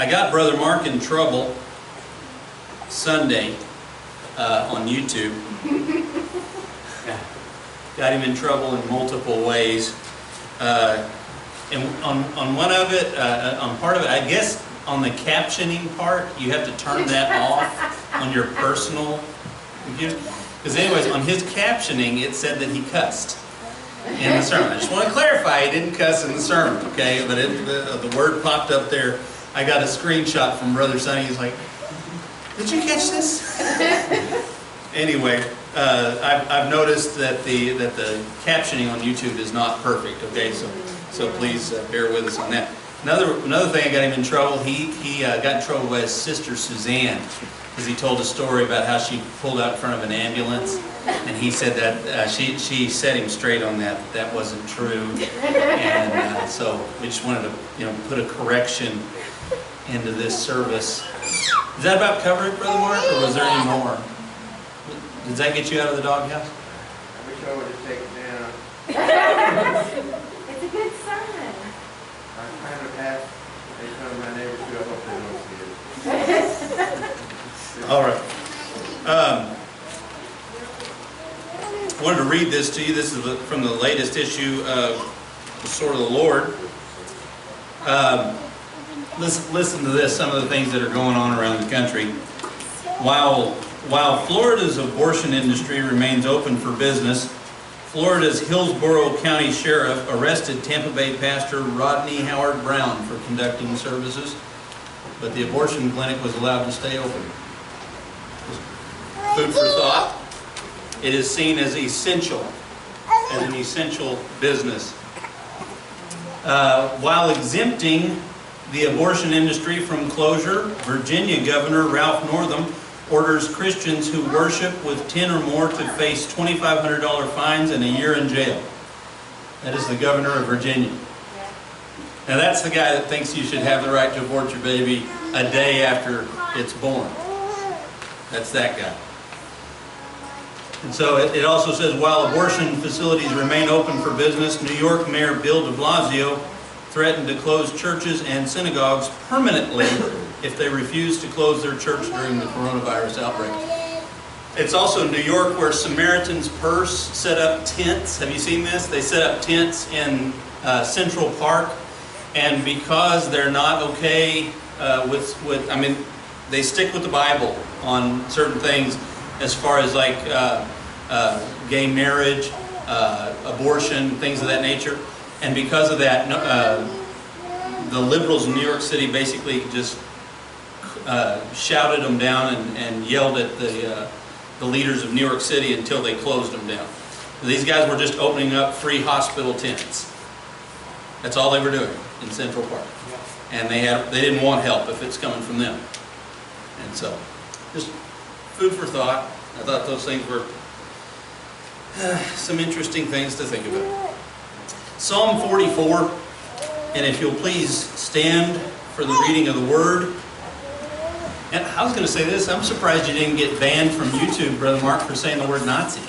I got Brother Mark in trouble Sunday on YouTube. Got him in trouble in multiple ways. And on one of it, on part of it, I guess on the captioning part, you have to turn that off on your personal computer. Because anyways, on his captioning, it said that he cussed in the sermon. I just want to clarify, he didn't cuss in the sermon, okay? But the word popped up there. I got a screenshot from Brother Sonny. He's like, "Did you catch this?" Anyway, I've noticed that the captioning on YouTube is not perfect. Okay, so please bear with us on that. Another thing I got him in trouble. He got in trouble by his sister Suzanne because he told a story about how she pulled out in front of an ambulance, and he said that she set him straight on that. That wasn't true, and so we just wanted to put a correction into this service. Is that about cover it, Brother Mark, or was there any more? Does that get you out of the doghouse? I wish I would have taken it down. It's a good sermon. I'm trying to pass. They come my neighbors too. I hope they don't see it. All right. I wanted to read this to you. This is from the latest issue of The Sword of the Lord. Listen to this, some of the things that are going on around the country. While Florida's abortion industry remains open for business, Florida's Hillsborough County Sheriff arrested Tampa Bay pastor Rodney Howard Brown for conducting services, but the abortion clinic was allowed to stay open. Food for thought. It is seen as essential, as an essential business. While exempting the abortion industry from closure, Virginia Governor Ralph Northam orders Christians who worship with 10 or more to face $2,500 fines and a year in jail. That is the governor of Virginia. Now that's the guy that thinks you should have the right to abort your baby a day after it's born. That's that guy. And so it also says, while abortion facilities remain open for business, New York Mayor Bill de Blasio threatened to close churches and synagogues permanently if they refuse to close their church during the coronavirus outbreak. It's also New York where Samaritan's Purse set up tents. Have you seen this? They set up tents in Central Park, and because they're not okay they stick with the Bible on certain things as far as like gay marriage, abortion, things of that nature. And because of that, the liberals in New York City basically just shouted them down and yelled at the leaders of New York City until they closed them down. These guys were just opening up free hospital tents. That's all they were doing in Central Park. And they didn't want help if it's coming from them. And so, just food for thought. I thought those things were some interesting things to think about. Psalm 44, and if you'll please stand for the reading of the Word. And I was going to say this, I'm surprised you didn't get banned from YouTube, Brother Mark, for saying the word Nazi.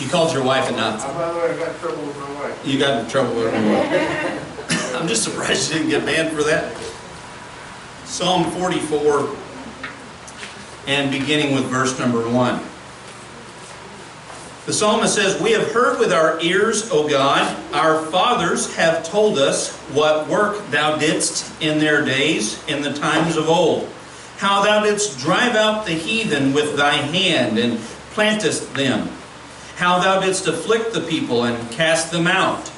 You called your wife a Nazi. By the way, I got in trouble with my wife. You got in trouble with your wife. I'm just surprised you didn't get banned for that. Psalm 44, and beginning with verse number 1. The psalmist says, "We have heard with our ears, O God, our fathers have told us what work thou didst in their days, in the times of old, how thou didst drive out the heathen with thy hand, and plantest them, how thou didst afflict the people, and cast them out.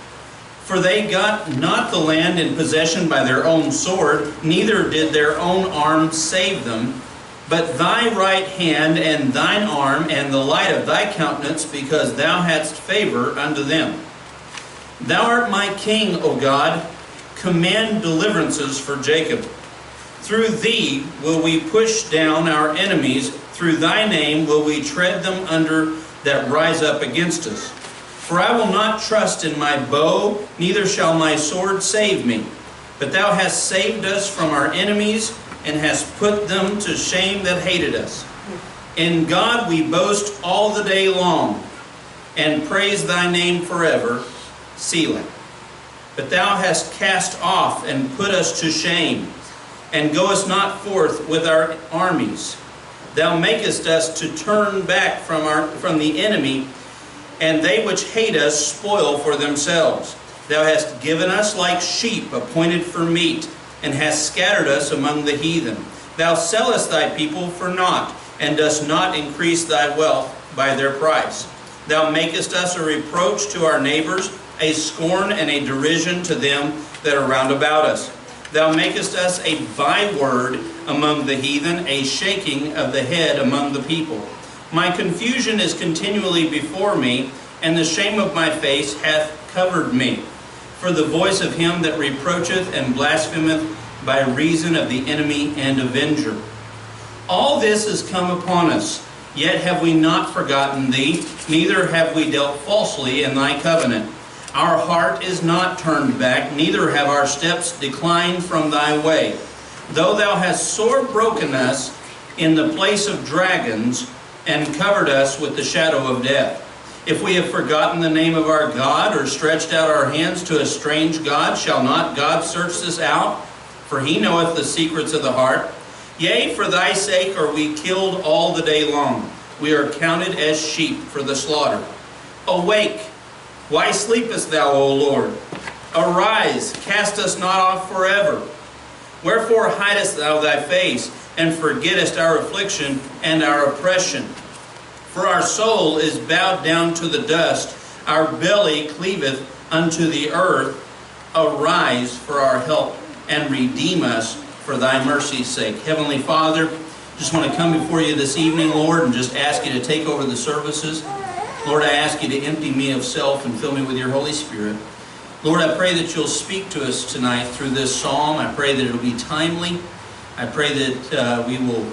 For they got not the land in possession by their own sword, neither did their own arm save them, but thy right hand and thine arm and the light of thy countenance, because thou hadst favor unto them. Thou art my king, O God. Command deliverances for Jacob. Through thee will we push down our enemies. Through thy name will we tread them under that rise up against us. For I will not trust in my bow, neither shall my sword save me. But thou hast saved us from our enemies, and hast put them to shame that hated us. In God we boast all the day long, and praise thy name forever. Selah. But thou hast cast off and put us to shame. and goest not forth with our armies. Thou makest us to turn back from the enemy, and they which hate us spoil for themselves. Thou hast given us like sheep appointed for meat, and hast scattered us among the heathen. Thou sellest thy people for naught, and dost not increase thy wealth by their price. Thou makest us a reproach to our neighbors, a scorn and a derision to them that are round about us. Thou makest us a byword among the heathen, a shaking of the head among the people. My confusion is continually before me, and the shame of my face hath covered me. For the voice of him that reproacheth and blasphemeth by reason of the enemy and avenger. All this is come upon us, yet have we not forgotten thee, neither have we dealt falsely in thy covenant. Our heart is not turned back, neither have our steps declined from thy way. Though thou hast sore broken us in the place of dragons, and covered us with the shadow of death. If we have forgotten the name of our God, or stretched out our hands to a strange God, shall not God search this out? For he knoweth the secrets of the heart. Yea, for thy sake are we killed all the day long. We are counted as sheep for the slaughter. Awake! Why sleepest thou, O Lord? Arise, cast us not off forever. Wherefore hidest thou thy face, and forgettest our affliction and our oppression? For our soul is bowed down to the dust, our belly cleaveth unto the earth. Arise for our help, and redeem us for thy mercy's sake. Heavenly Father, just want to come before you this evening, Lord, and just ask you to take over the services. Lord, I ask you to empty me of self and fill me with your Holy Spirit. Lord, I pray that you'll speak to us tonight through this psalm. I pray that it'll be timely. I pray that we will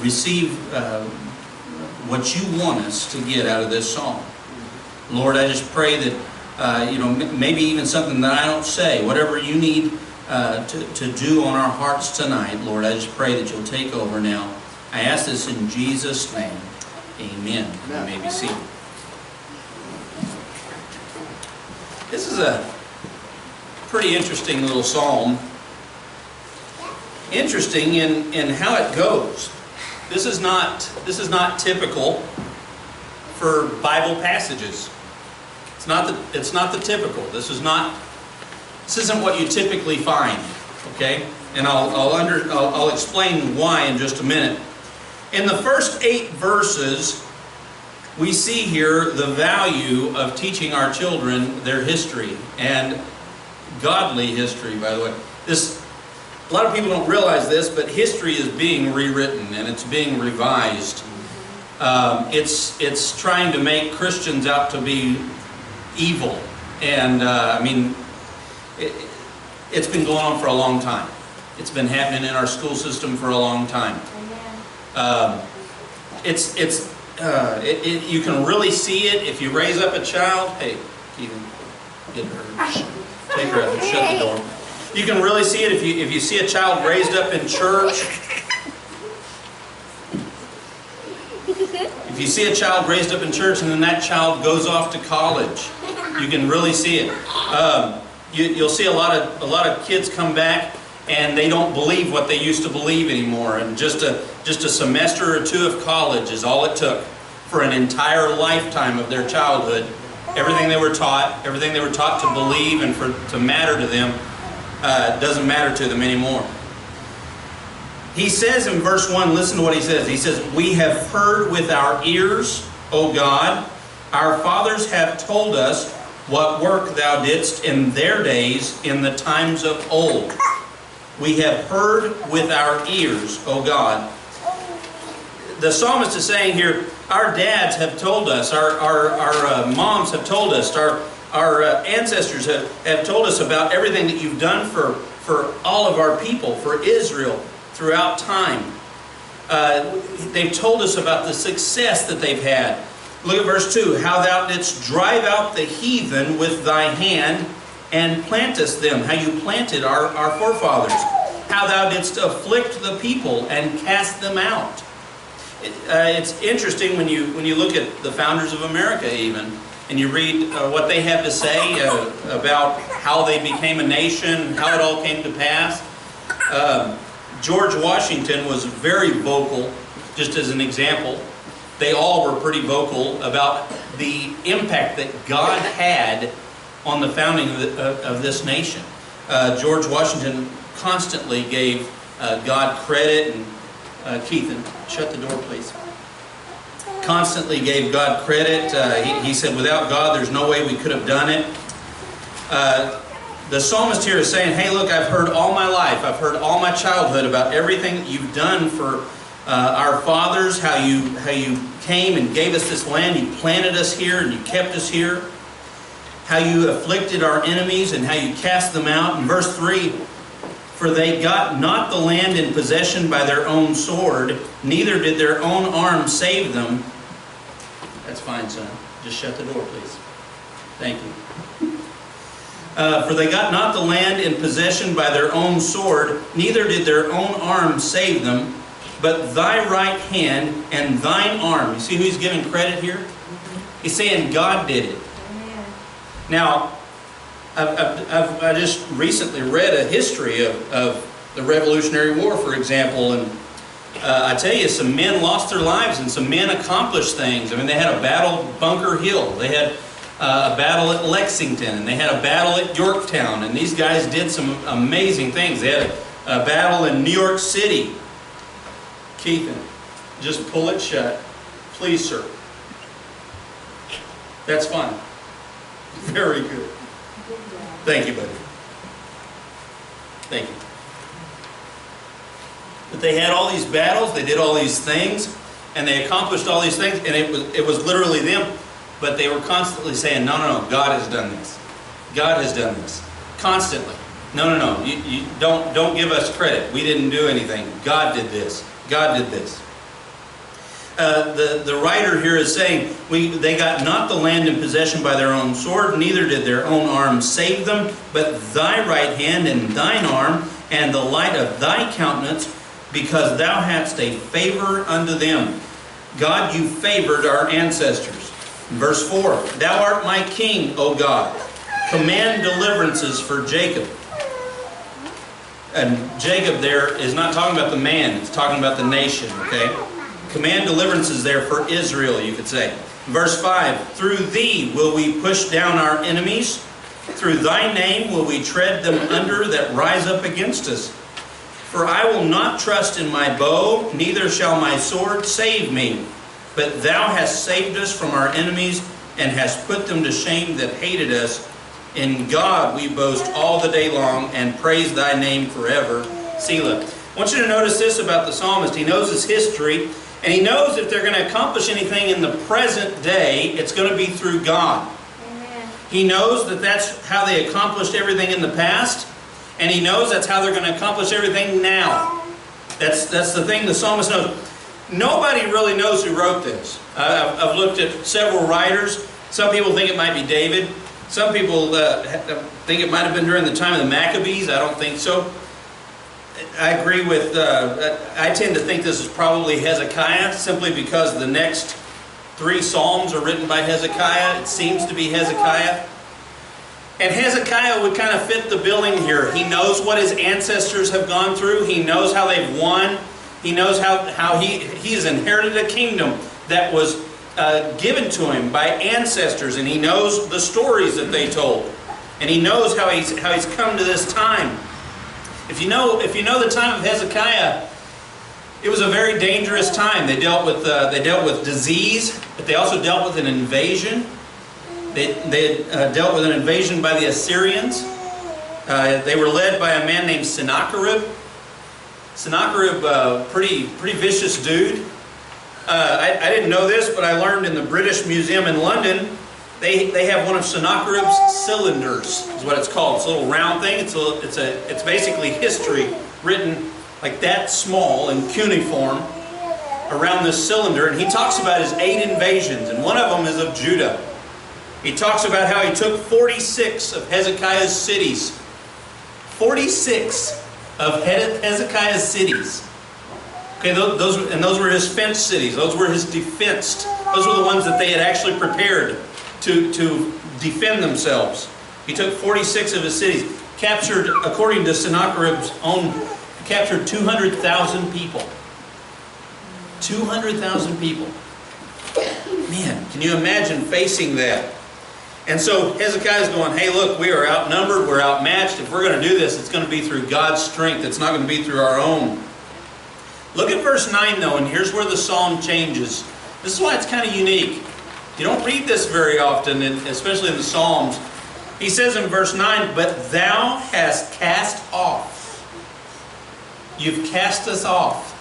receive what you want us to get out of this psalm. Lord, I just pray that, maybe even something that I don't say, whatever you need to do on our hearts tonight, Lord, I just pray that you'll take over now. I ask this in Jesus' name. Amen. You may be seated. This is a pretty interesting little psalm. Interesting in how it goes. This is not typical for Bible passages. It's not the typical. This isn't what you typically find. Okay, and I'll explain why in just a minute. In the first 8 verses, we see here the value of teaching our children their history, and godly history, by the way. A lot of people don't realize this, but history is being rewritten and it's being revised. It's trying to make Christians out to be evil, and it's been going on for a long time. It's been happening in our school system for a long time. You can really see it if you raise up a child. Hey, Keegan, get her. Take her out and shut the door. You can really see it if you see a child raised up in church. If you see a child raised up in church and then that child goes off to college, you can really see it. You'll see a lot of kids come back and they don't believe what they used to believe anymore. And just a semester or 2 of college is all it took for an entire lifetime of their childhood. Everything they were taught to believe and to matter to them, doesn't matter to them anymore. He says in verse 1, listen to what he says. He says, "We have heard with our ears, O God. Our fathers have told us what work thou didst in their days, in the times of old." We have heard with our ears, O God. The psalmist is saying here, our dads have told us, our moms have told us, our ancestors have told us about everything that you've done for all of our people, for Israel, throughout time. They've told us about the success that they've had. Look at verse 2. "How thou didst drive out the heathen with thy hand, and plantest them." How you planted our forefathers. "How thou didst afflict the people, and cast them out." It's interesting when you look at the founders of America even, and you read what they have to say about how they became a nation, how it all came to pass. George Washington was very vocal, just as an example. They all were pretty vocal about the impact that God had on the founding of this nation. George Washington constantly gave God credit, and Keith, shut the door please. Constantly gave God credit. He said, without God, there's no way we could have done it. The psalmist here is saying, hey, look, I've heard all my life, I've heard all my childhood about everything that you've done for our fathers, how you came and gave us this land, you planted us here and you kept us here, how you afflicted our enemies and how you cast them out. In verse 3, for they got not the land in possession by their own sword, neither did their own arm save them. That's fine, son. Just shut the door, please. Thank you. For they got not the land in possession by their own sword, neither did their own arm save them, but thy right hand and thine arm. You see who he's giving credit here? He's saying God did it. Now, I just recently read a history of the Revolutionary War, for example, and I tell you, some men lost their lives and some men accomplished things. I mean, they had a battle at Bunker Hill. They had a battle at Lexington, and they had a battle at Yorktown, and these guys did some amazing things. They had a battle in New York City. Keith, just pull it shut. Please, sir. That's fine. Very good. Thank you, buddy. Thank you. But they had all these battles, they did all these things, and they accomplished all these things, and it was literally them. But they were constantly saying, no, no, no, God has done this. God has done this. Constantly. No, no, no, you don't give us credit. We didn't do anything. God did this. God did this. The writer here is saying, they got not the land in possession by their own sword, neither did their own arm save them, but thy right hand and thine arm, and the light of thy countenance, because thou hadst a favor unto them. God, you favored our ancestors. Verse 4, thou art my king, O God. Command deliverances for Jacob. And Jacob there is not talking about the man, it's talking about the nation, okay? Command deliverances there for Israel, you could say. Verse 5, through thee will we push down our enemies. Through thy name will we tread them under that rise up against us. For I will not trust in my bow, neither shall my sword save me. But thou hast saved us from our enemies, and hast put them to shame that hated us. In God we boast all the day long, and praise thy name forever. Selah. I want you to notice this about the psalmist. He knows his history, and he knows if they're going to accomplish anything in the present day, it's going to be through God. Amen. He knows that that's how they accomplished everything in the past, and he knows that's how they're going to accomplish everything now. That's the thing the psalmist knows. Nobody really knows who wrote this. I've looked at several writers. Some people think it might be David. Some people think it might have been during the time of the Maccabees. I don't think so. I agree with, I tend to think this is probably Hezekiah, simply because the next 3 Psalms are written by Hezekiah. It seems to be Hezekiah. And Hezekiah would kind of fit the billing here. He knows what his ancestors have gone through. He knows how they've won. He knows how he has inherited a kingdom that was given to him by ancestors, and he knows the stories that they told, and he knows how he's come to this time. If you know the time of Hezekiah, it was a very dangerous time. They dealt with disease, but they also dealt with an invasion. They dealt with an invasion by the Assyrians. They were led by a man named Sennacherib. Sennacherib, pretty vicious dude. I didn't know this, but I learned in the British Museum in London, they have one of Sennacherib's cylinders, is what it's called. It's a little round thing. It's basically history written like that small in cuneiform around this cylinder. And he talks about his 8 invasions, and one of them is of Judah. He talks about how he took 46 of Hezekiah's cities. 46 of Hezekiah's cities. Okay, those were his fenced cities. Those were his defensed. Those were the ones that they had actually prepared to defend themselves. He took 46 of his cities, captured, according to Sennacherib's own captured 200,000 people. 200,000 people. Man, can you imagine facing that? And so Hezekiah's going, hey, look, we are outnumbered, we're outmatched. If we're going to do this, it's going to be through God's strength. It's not going to be through our own. Look at verse 9, though, and here's where the psalm changes. This is why it's kind of unique. You don't read this very often, especially in the Psalms. He says in verse 9, but thou hast cast off. You've cast us off.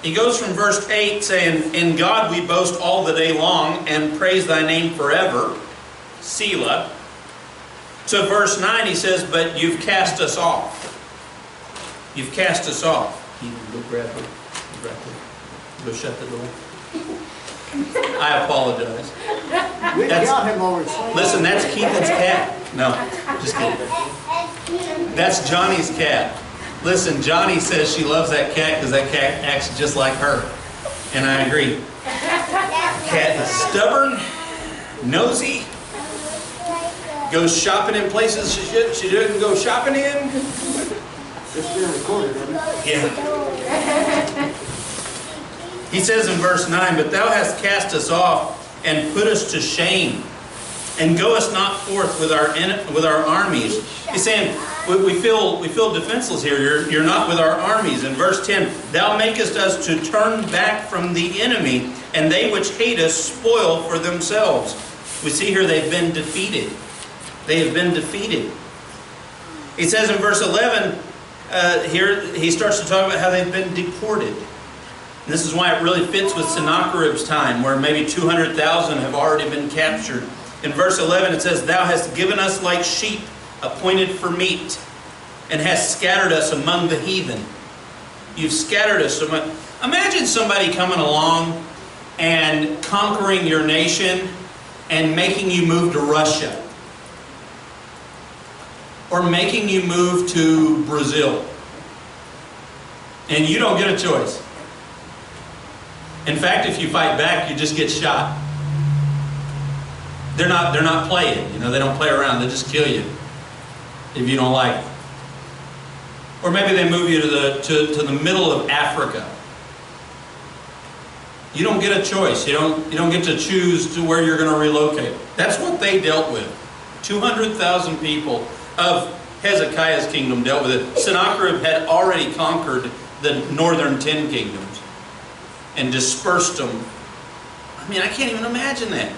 He goes from verse 8 saying, in God we boast all the day long and praise thy name forever. Selah. To verse 9 he says, but you've cast us off. You've cast us off. You go grab her. Go shut the door. I apologize. Listen, that's Keithan's cat. No, just kidding. That's Johnny's cat. Listen, Johnny says she loves that cat because that cat acts just like her. And I agree. Cat is stubborn, nosy, goes shopping in places she didn't go shopping in. It's being recorded, isn't it? Yeah. He says in verse 9, but thou hast cast us off and put us to shame, and goest not forth with our armies. He's saying, we feel defenseless here. You're not with our armies. In verse 10, thou makest us to turn back from the enemy, and they which hate us spoil for themselves. We see here they've been defeated. They have been defeated. He says in verse 11, here he starts to talk about how they've been deported. And this is why it really fits with Sennacherib's time, where maybe 200,000 have already been captured. In verse 11 it says, thou hast given us like sheep appointed for meat, and hast scattered us among the heathen. You've scattered us among... Imagine somebody coming along and conquering your nation and making you move to Russia. Or making you move to Brazil. And you don't get a choice. In fact, if you fight back, you just get shot. They're not playing. They don't play around. They just kill you if you don't like it. Or maybe they move you to the middle of Africa. You don't get a choice. You don't get to choose to where you're going to relocate. That's what they dealt with. 200,000 people of Hezekiah's kingdom dealt with it. Sennacherib had already conquered the northern 10 kingdoms and dispersed them. I mean, I can't even imagine that.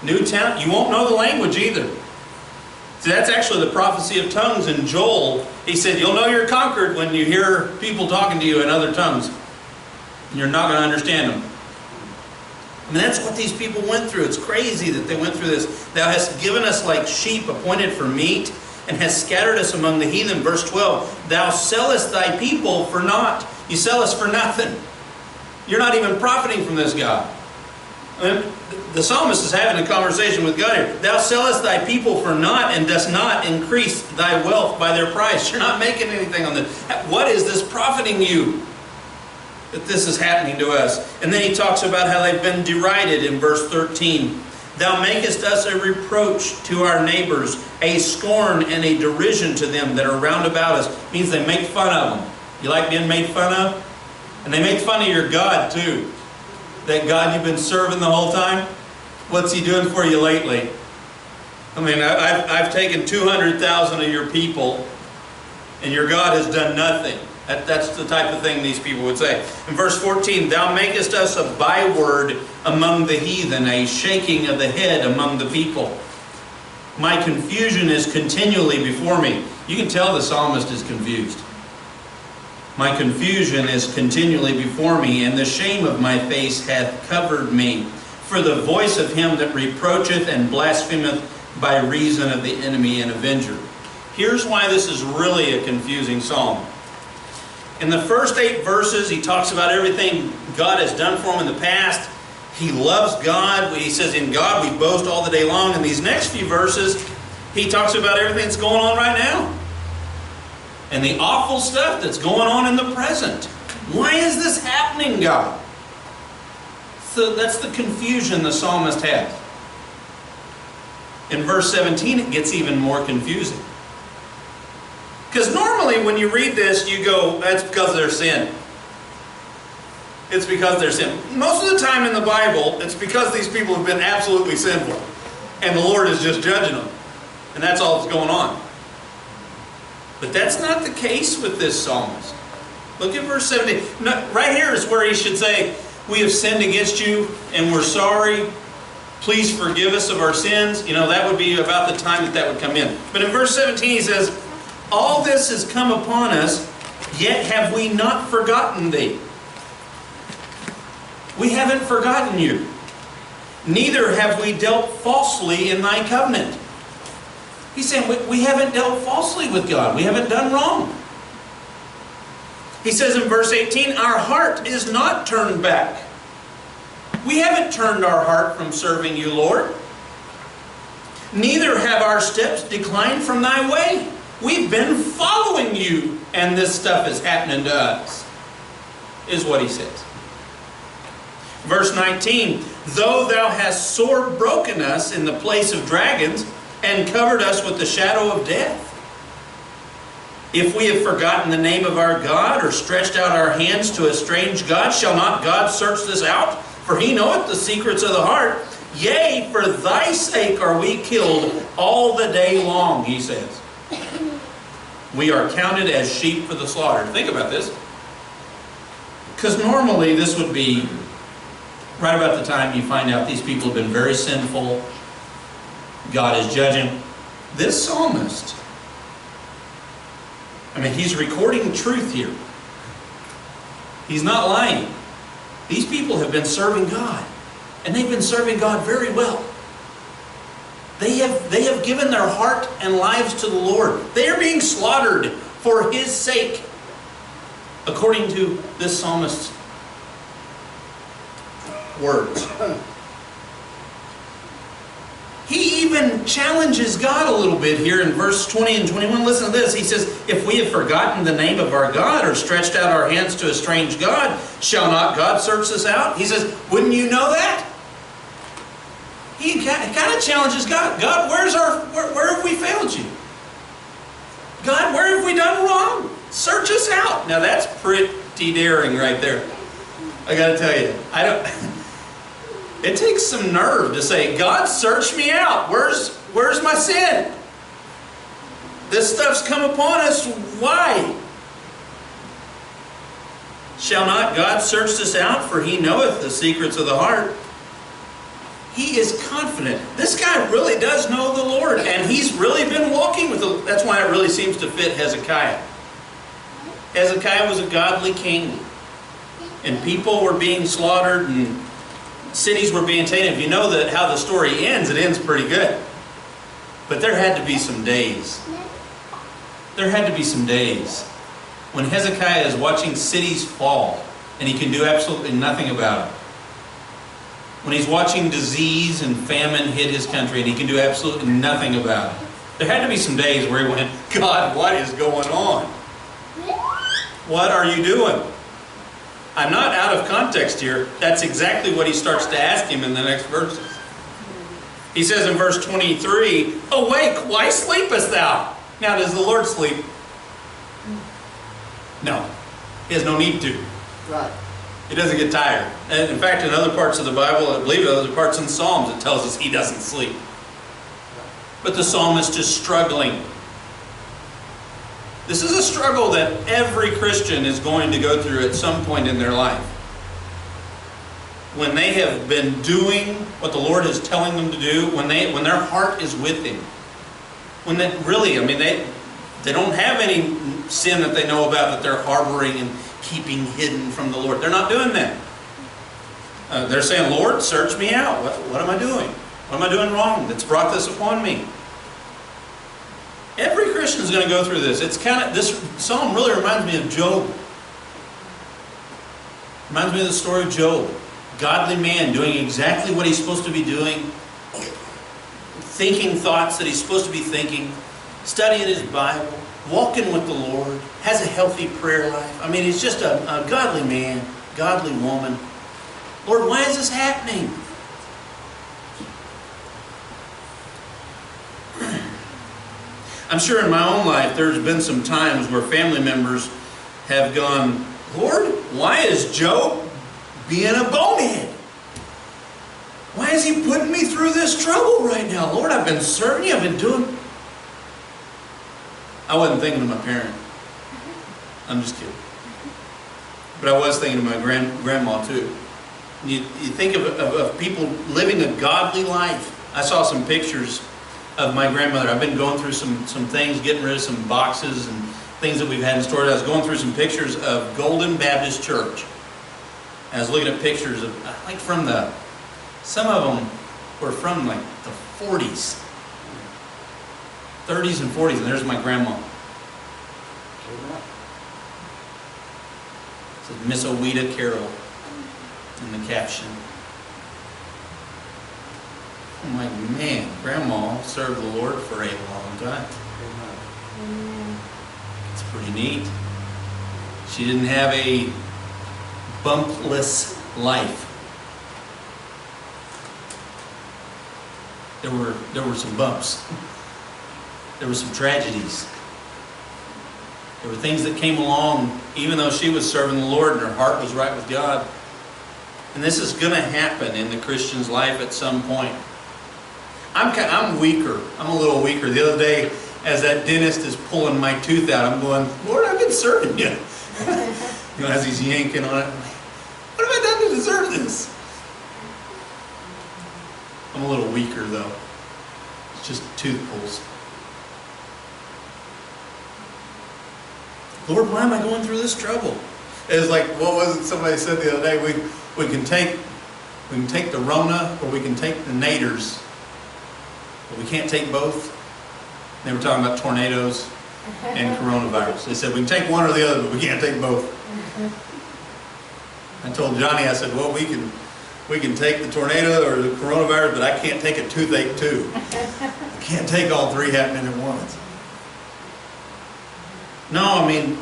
New town, you won't know the language either. See, that's actually the prophecy of tongues in Joel. He said, you'll know you're conquered when you hear people talking to you in other tongues. And you're not going to understand them. I mean, that's what these people went through. It's crazy that they went through this. Thou hast given us like sheep appointed for meat, and hast scattered us among the heathen. Verse 12, thou sellest thy people for naught. You sell us for nothing. You're not even profiting from this, God. I mean, the psalmist is having a conversation with God here. Thou sellest thy people for naught, and dost not increase thy wealth by their price. You're not making anything on this. What is this profiting you? That this is happening to us. And then he talks about how they've been derided in verse 13. Thou makest us a reproach to our neighbors, a scorn and a derision to them that are round about us. It means they make fun of them. You like being made fun of? And they make fun of your God too. That God you've been serving the whole time. What's He doing for you lately? I mean, I've taken 200,000 of your people, and your God has done nothing. That's the type of thing these people would say. In verse 14, thou makest us a byword among the heathen, a shaking of the head among the people. My confusion is continually before me. You can tell the psalmist is confused. My confusion is continually before me, and the shame of my face hath covered me. For the voice of him that reproacheth and blasphemeth by reason of the enemy and avenger. Here's why this is really a confusing psalm. In the first 8 verses, he talks about everything God has done for him in the past. He loves God. He says, in God we boast all the day long. In these next few verses, he talks about everything that's going on right now. And the awful stuff that's going on in the present. Why is this happening, God? So that's the confusion the psalmist has. In verse 17, it gets even more confusing. Because normally normally when you read this, you go, that's because of their sin. It's because of their sin. Most of the time in the Bible, it's because these people have been absolutely sinful. And the Lord is just judging them. And that's all that's going on. But that's not the case with this psalmist. Look at verse 17. No, right here is where he should say, we have sinned against you and we're sorry. Please forgive us of our sins. You know, that would be about the time that would come in. But in verse 17 he says, all this has come upon us, yet have we not forgotten thee. We haven't forgotten you. Neither have we dealt falsely in thy covenant. He's saying we haven't dealt falsely with God. We haven't done wrong. He says in verse 18, our heart is not turned back. We haven't turned our heart from serving you, Lord. Neither have our steps declined from thy way. We've been following you, and this stuff is happening to us, is what he says. Verse 19, though thou hast sore broken us in the place of dragons, and covered us with the shadow of death. If we have forgotten the name of our God, or stretched out our hands to a strange God, shall not God search this out? For he knoweth the secrets of the heart. Yea, for thy sake are we killed all the day long, he says. We are counted as sheep for the slaughter. Think about this. Because normally this would be right about the time you find out these people have been very sinful. God is judging. This psalmist, I mean, he's recording truth here. He's not lying. These people have been serving God. And they've been serving God very well. They have given their heart and lives to the Lord. They are being slaughtered for His sake, according to this psalmist's words. He even challenges God a little bit here in verse 20 and 21. Listen to this. He says, if we have forgotten the name of our God, or stretched out our hands to a strange God, shall not God search this out? He says, wouldn't you know that? He kind of challenges God. God, where have we failed you? God, where have we done wrong? Search us out. Now that's pretty daring right there. I got to tell you, it takes some nerve to say, God, search me out. Where's my sin? This stuff's come upon us. Why? Shall not God search this out? For He knoweth the secrets of the heart. He is confident. This guy really does know the Lord. And he's really been walking with the... That's why it really seems to fit Hezekiah. Hezekiah was a godly king. And people were being slaughtered and cities were being taken. If you know how the story ends, it ends pretty good. But there had to be some days. There had to be some days when Hezekiah is watching cities fall and he can do absolutely nothing about it. When he's watching disease and famine hit his country and he can do absolutely nothing about it. There had to be some days where he went, God, what is going on? What are you doing? I'm not out of context here. That's exactly what he starts to ask him in the next verses. He says in verse 23, awake, why sleepest thou? Now, does the Lord sleep? No. He has no need to. Right. He doesn't get tired. And in fact, in other parts of the Bible, I believe other parts in Psalms, it tells us he doesn't sleep. But the psalmist is struggling. This is a struggle that every Christian is going to go through at some point in their life. When they have been doing what the Lord is telling them to do, when their heart is with Him. When they really, I mean, they don't have any sin that they know about that they're harboring and keeping hidden from the Lord. They're not doing that. They're saying, Lord, search me out. What am I doing? What am I doing wrong that's brought this upon me? Every Christian is going to go through this. This psalm really reminds me of Job. Reminds me of the story of Job. Godly man doing exactly what he's supposed to be doing. Thinking thoughts that he's supposed to be thinking. Studying his Bible. Walking with the Lord. Has a healthy prayer life. I mean, he's just a godly man. Godly woman. Lord, why is this happening? I'm sure in my own life there's been some times where family members have gone, Lord, why is Joe being a bonehead? Why is he putting me through this trouble right now? Lord, I've been serving you, I've been doing... I wasn't thinking of my parent. I'm just kidding. But I was thinking of my grandma too. You think of people living a godly life. I saw some pictures of my grandmother. I've been going through some things, getting rid of some boxes and things that we've had in storage. I was going through some pictures of Golden Baptist Church. I was looking at pictures of, like from the, some of them were from like the 40s. 30s and 40s, and there's my grandma. It says Miss Oweta Carroll in the caption. I'm like, man, Grandma served the Lord for a long time. It's pretty neat. She didn't have a bumpless life. There were some bumps. There were some tragedies. There were things that came along, even though she was serving the Lord and her heart was right with God. And this is going to happen in the Christian's life at some point. I'm weaker. I'm a little weaker. The other day, as that dentist is pulling my tooth out, I'm going, Lord, I've been serving you. You know, as he's yanking on it, I'm like, what have I done to deserve this? I'm a little weaker, though. It's just tooth pulls. Lord, why am I going through this trouble? It's like, what was it somebody said the other day? We can take the Rona or we can take the naders, but we can't take both. They were talking about tornadoes and coronavirus. They said we can take one or the other, but we can't take both. I told Johnny, I said, well, we can take the tornado or the coronavirus, but I can't take a toothache too. I can't take all three happening at once. No, I mean,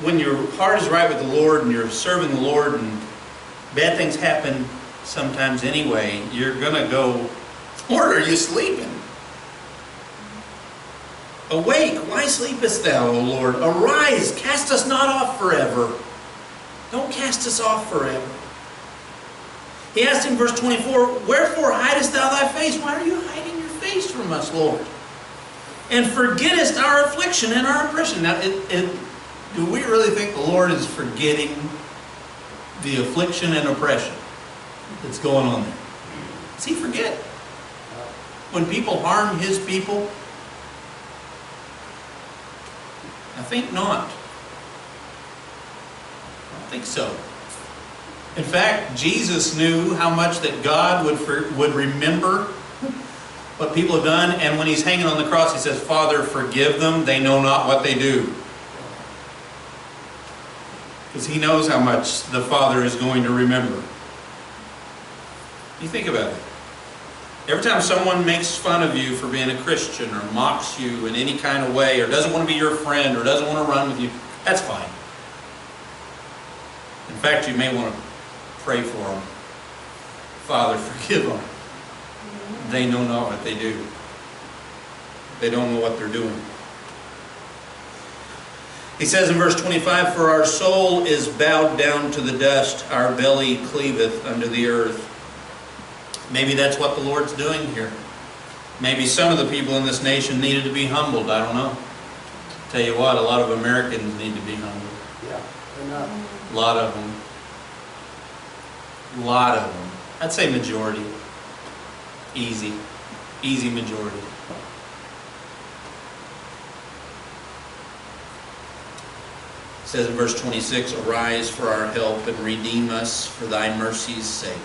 when your heart is right with the Lord and you're serving the Lord and bad things happen sometimes anyway, you're going to go, Lord, are you sleeping? Awake, why sleepest thou, O Lord? Arise, cast us not off forever. Don't cast us off forever. He asked in verse 24, wherefore hidest thou thy face? Why are you hiding your face from us, Lord? And forgettest our affliction and our oppression. Now, do we really think the Lord is forgetting the affliction and oppression that's going on there? Does he forget? When people harm his people? I think not. I don't think so. In fact, Jesus knew how much that God would remember what people have done, and when he's hanging on the cross, he says, Father, forgive them, they know not what they do. Because he knows how much the Father is going to remember. You think about it. Every time someone makes fun of you for being a Christian or mocks you in any kind of way or doesn't want to be your friend or doesn't want to run with you, that's fine. In fact, you may want to pray for them. Father, forgive them. They know not what they do. They don't know what they're doing. He says in verse 25, for our soul is bowed down to the dust, our belly cleaveth unto the earth. Maybe that's what the Lord's doing here. Maybe some of the people in this nation needed to be humbled. I don't know. Tell you what, a lot of Americans need to be humbled. Yeah, enough. A lot of them. A lot of them. I'd say majority. Easy. Easy majority. It says in verse 26, arise for our help and redeem us for thy mercy's sake.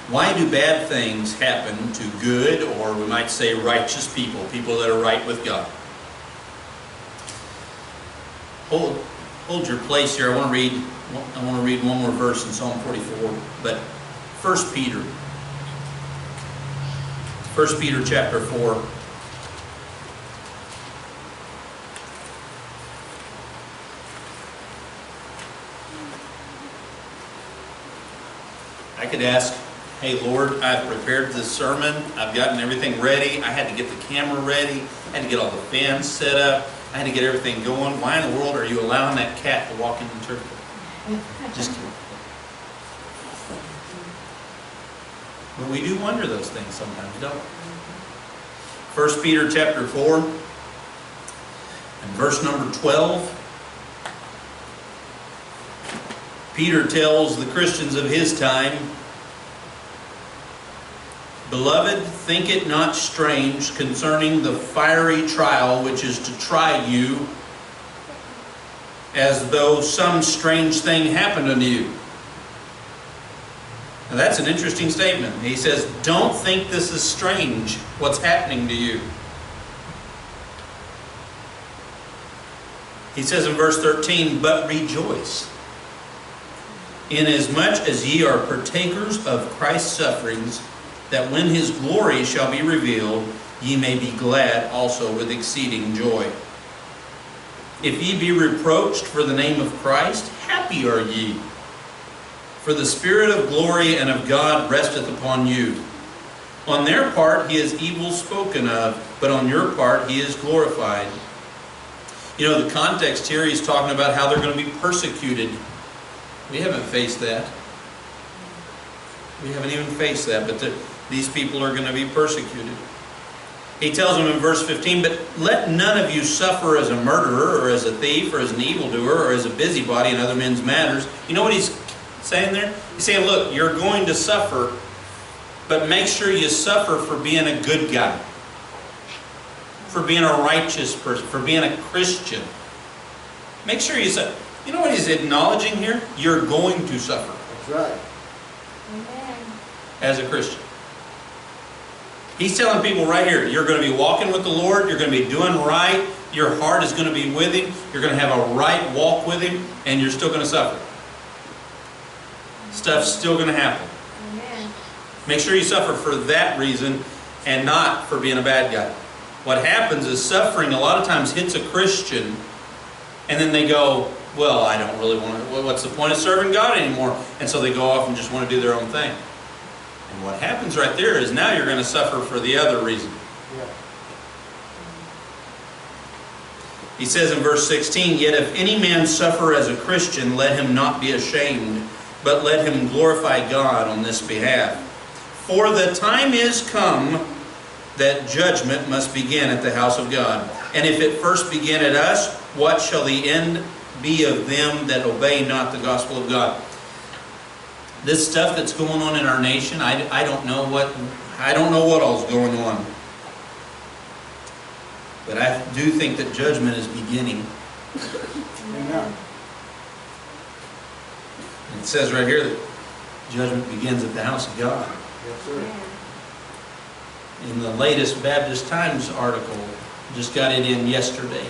Why do bad things happen to good, or we might say righteous people, people that are right with God? Hold your place here. I want to read one more verse in Psalm 44, but 1 Peter chapter 4. I could ask, hey Lord, I've prepared this sermon, I've gotten everything ready, I had to get the camera ready, I had to get all the fans set up, I had to get everything going. Why in the world are you allowing that cat to walk into church? Just kidding. But we do wonder those things sometimes, don't we? 1 Peter chapter 4 and verse number 12. Peter tells the Christians of his time, "Beloved, think it not strange concerning the fiery trial which is to try you, as though some strange thing happened unto you." Now that's an interesting statement. He says, don't think this is strange, what's happening to you. He says in verse 13, "But rejoice, inasmuch as ye are partakers of Christ's sufferings, that when his glory shall be revealed, ye may be glad also with exceeding joy. If ye be reproached for the name of Christ, happy are ye. For the Spirit of glory and of God resteth upon you. On their part he is evil spoken of, but on your part he is glorified." You know, the context here, he's talking about how they're going to be persecuted. We haven't faced that. We haven't even faced that, but these people are going to be persecuted. He tells them in verse 15, "But let none of you suffer as a murderer, or as a thief, or as an evildoer, or as a busybody in other men's matters." You know what he's saying there? He's saying, look, you're going to suffer, but make sure you suffer for being a good guy, for being a righteous person, for being a Christian. Make sure you suffer. You know what he's acknowledging here? You're going to suffer. That's right. Amen. As a Christian. He's telling people right here, you're going to be walking with the Lord, you're going to be doing right, your heart is going to be with Him, you're going to have a right walk with Him, and you're still going to suffer. Stuff's still going to happen. Amen. Make sure you suffer for that reason and not for being a bad guy. What happens is suffering a lot of times hits a Christian, and then they go, well, I don't really want to, what's the point of serving God anymore? And so they go off and just want to do their own thing. And what happens right there is now you're going to suffer for the other reason. Yeah. He says in verse 16, "Yet if any man suffer as a Christian, let him not be ashamed, but let him glorify God on this behalf. For the time is come that judgment must begin at the house of God. And if it first begin at us, what shall the end be of them that obey not the gospel of God?" This stuff that's going on in our nation, I don't know what all's going on. But I do think that judgment is beginning. Amen. It says right here that judgment begins at the house of God. Yes, sir. Amen. In the latest Baptist Times article, just got it in yesterday,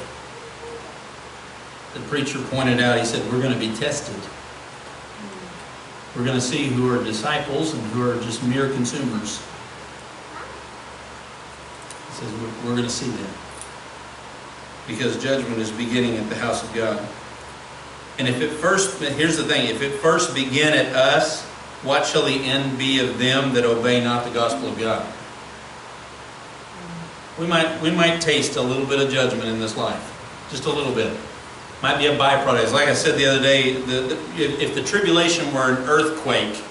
the preacher pointed out, he said, we're going to be tested. We're going to see who are disciples and who are just mere consumers. He says we're going to see them. Because judgment is beginning at the house of God. And if it first, here's the thing, if it first begin at us, what shall the end be of them that obey not the gospel of God? We might taste a little bit of judgment in this life. Just a little bit. Might be a byproduct. Like I said the other day, if the tribulation were an earthquake,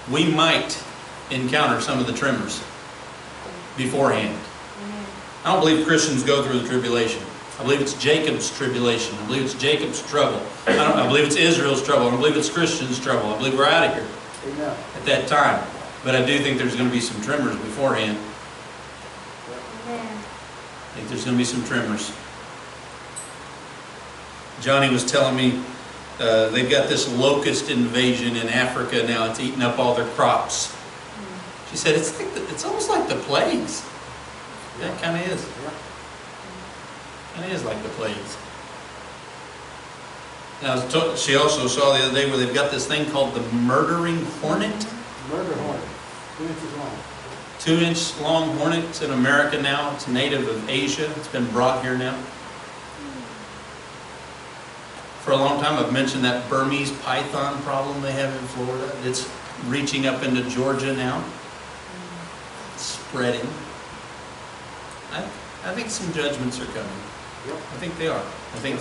we might encounter some of the tremors beforehand. I don't believe Christians go through the tribulation. I believe it's Jacob's tribulation. I believe it's Jacob's trouble. I believe it's Israel's trouble. I don't believe it's Christians' trouble. I believe we're out of here Amen. at that time. But I do think there's going to be some tremors beforehand. Amen. I think there's going to be some tremors. Johnny was telling me they've got this locust invasion in Africa now. It's eating up all their crops. She said it's almost like the plagues. Yeah, it kind of is. It is like the plagues. Now, she also saw the other day where they've got this thing called the murdering hornet. Murder hornet. 2 inches long. 2-inch long hornet. It's in America now. It's native of Asia. It's been brought here now. For a long time I've mentioned that Burmese python problem they have in Florida. reaching up into Georgia now, spreading. I think some judgments are coming. Yep. I think they are. I think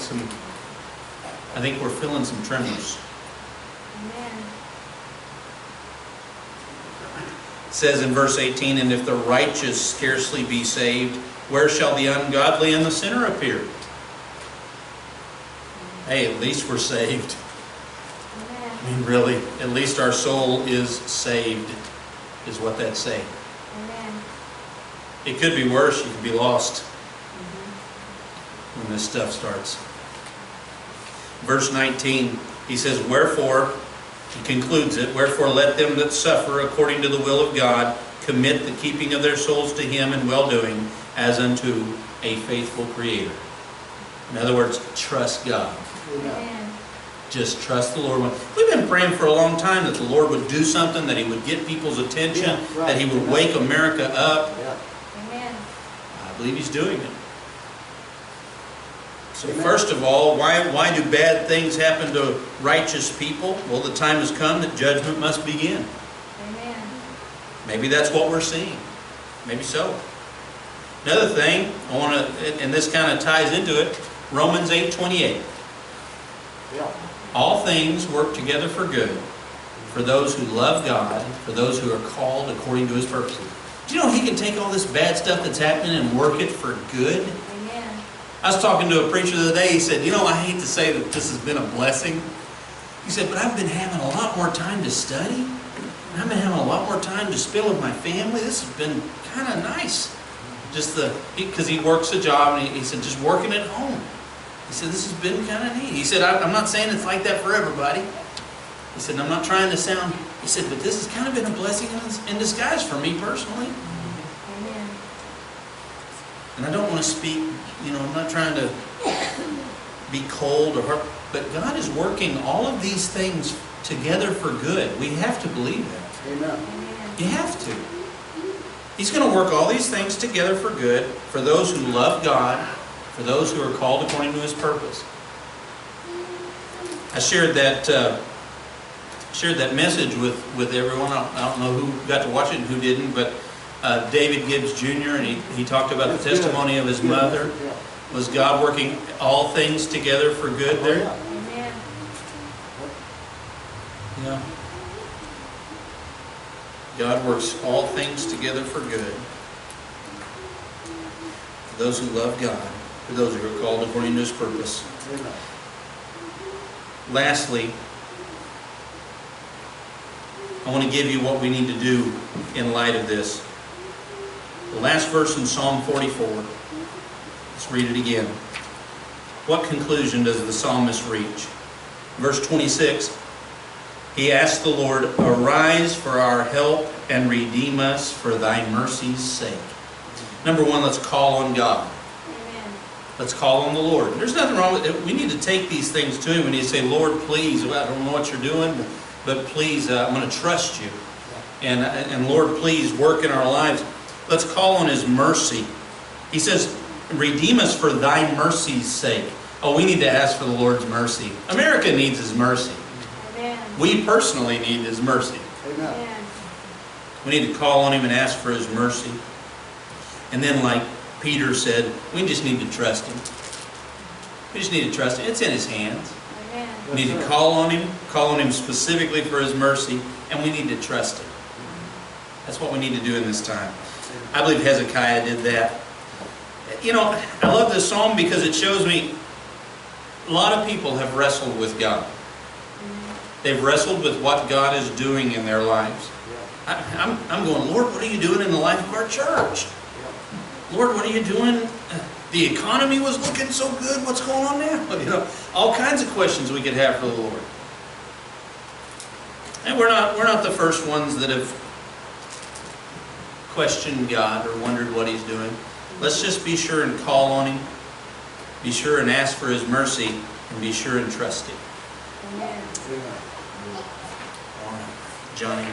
we're feeling some tremors. Amen. It says in verse 18, and if the righteous scarcely be saved, where shall the ungodly and the sinner appear? Hey, at least we're saved. Amen. I mean, really, at least our soul is saved, is what that's saying. Amen. It could be worse. You could be lost when this stuff starts. Verse 19, he says, wherefore, he concludes it, wherefore let them that suffer according to the will of God commit the keeping of their souls to Him in well-doing as unto a faithful Creator. In other words, trust God. Amen. Just trust the Lord. We've been praying for a long time that the Lord would do something, that He would get people's attention, Yeah, right. that He would wake America up. Yeah. Amen. I believe He's doing it. So Amen. first of all, why do bad things happen to righteous people? Well, the time has come that judgment must begin. Amen. Maybe that's what we're seeing. Maybe so. Another thing, I want to, and this kind of ties into it, Romans 8:28. Yeah. All things work together for good, for those who love God, for those who are called according to His purposes. Do you know He can take all this bad stuff that's happening and work it for good? Amen. I was talking to a preacher the other day. He said, you know, I hate to say that this has been a blessing. He said, but I've been having a lot more time to study. And I've been having a lot more time to spend with my family. This has been kind of nice. Just because he works a job, and he said, just working at home. He said, this has been kind of neat. He said, I'm not saying it's like that for everybody. He said, I'm not trying to sound, he said, but this has kind of been a blessing in disguise for me personally. Amen. And I don't want to speak, I'm not trying to be cold or hurt, but God is working all of these things together for good. We have to believe that. Amen. Amen. You have to. He's going to work all these things together for good, for those who love God, for those who are called according to His purpose. I shared that message with everyone. I don't know who got to watch it and who didn't, but David Gibbs Jr., and he talked about That's the testimony of his good. mother. Yeah. Was God working all things together for good Oh, there? yeah. Amen. Yeah. God works all things together for good. For those who love God, for those who are called according to His purpose. Amen. Lastly, I want to give you what we need to do in light of this. The last verse in Psalm 44. Let's read it again. What conclusion does the psalmist reach? Verse 26. He asked the Lord, arise for our help and redeem us for Thy mercy's sake. Number one, let's call on God. Amen. Let's call on the Lord. There's nothing wrong with it. We need to take these things to Him. We need to say, Lord, please, I don't know what you're doing, but please, I'm going to trust you. And Lord, please work in our lives. Let's call on His mercy. He says, redeem us for Thy mercy's sake. Oh, we need to ask for the Lord's mercy. America needs His mercy. Amen. We personally need His mercy. Amen. Amen. We need to call on Him and ask for His mercy. And then, like Peter said, we just need to trust Him. We just need to trust Him. It's in His hands. Amen. We need to call on Him specifically for His mercy, and we need to trust Him. That's what we need to do in this time. I believe Hezekiah did that. I love this psalm because it shows me a lot of people have wrestled with God. They've wrestled with what God is doing in their lives. I'm going, Lord, what are you doing in the life of our church? Lord, what are you doing? The economy was looking so good. What's going on now? All kinds of questions we could have for the Lord. And we're not the first ones that have questioned God or wondered what He's doing. Let's just be sure and call on Him. Be sure and ask for His mercy, and be sure and trust Him. Amen. Amen. All right. Johnny.